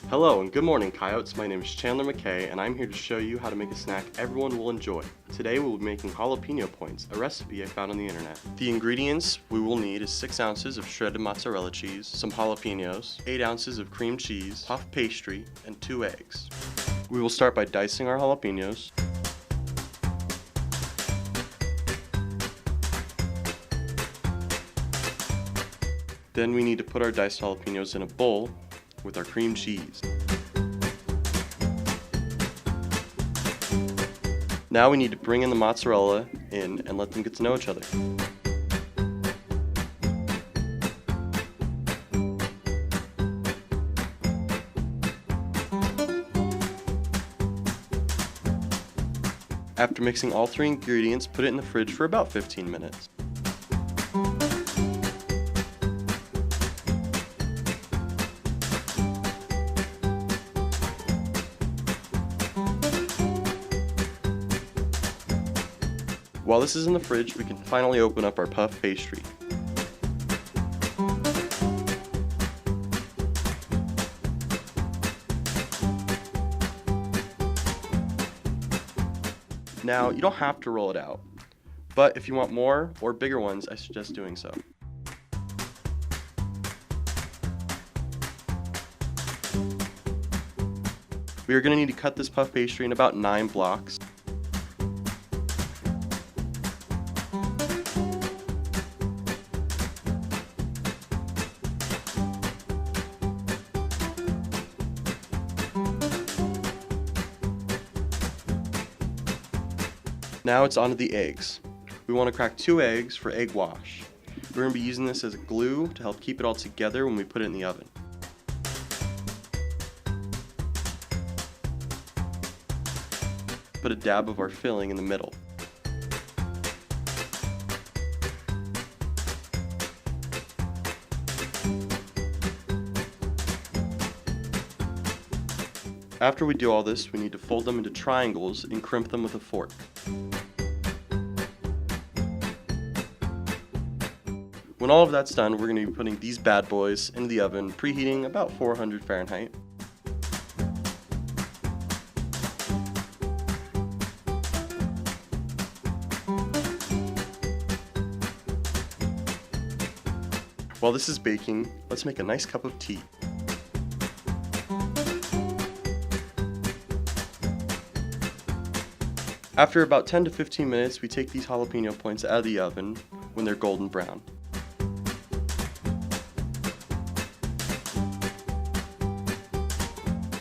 Hello and good morning, coyotes. My name is Chandler McKay and I'm here to show you how to make a snack everyone will enjoy. Today we will be making jalapeno points, a recipe I found on the internet. The ingredients we will need is 6 ounces of shredded mozzarella cheese, some jalapenos, 8 ounces of cream cheese, puff pastry, and 2 eggs. We will start by dicing our jalapenos. Then we need to put our diced jalapenos in a bowl with our cream cheese. Now we need to bring in the mozzarella in and let them get to know each other. After mixing all 3 ingredients, put it in the fridge for about 15 minutes. While this is in the fridge, we can finally open up our puff pastry. Now, you don't have to roll it out, but if you want more or bigger ones, I suggest doing so. We are going to need to cut this puff pastry in about 9 blocks. Now it's on to the eggs. We want to crack 2 eggs for egg wash. We're going to be using this as a glue to help keep it all together when we put it in the oven. Put a dab of our filling in the middle. After we do all this, we need to fold them into triangles and crimp them with a fork. When all of that's done, we're going to be putting these bad boys into the oven, preheating about 400 Fahrenheit. While this is baking, let's make a nice cup of tea. After about 10 to 15 minutes, we take these jalapeno points out of the oven when they're golden brown.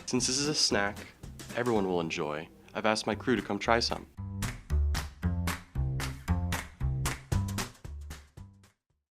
Since this is a snack everyone will enjoy, I've asked my crew to come try some.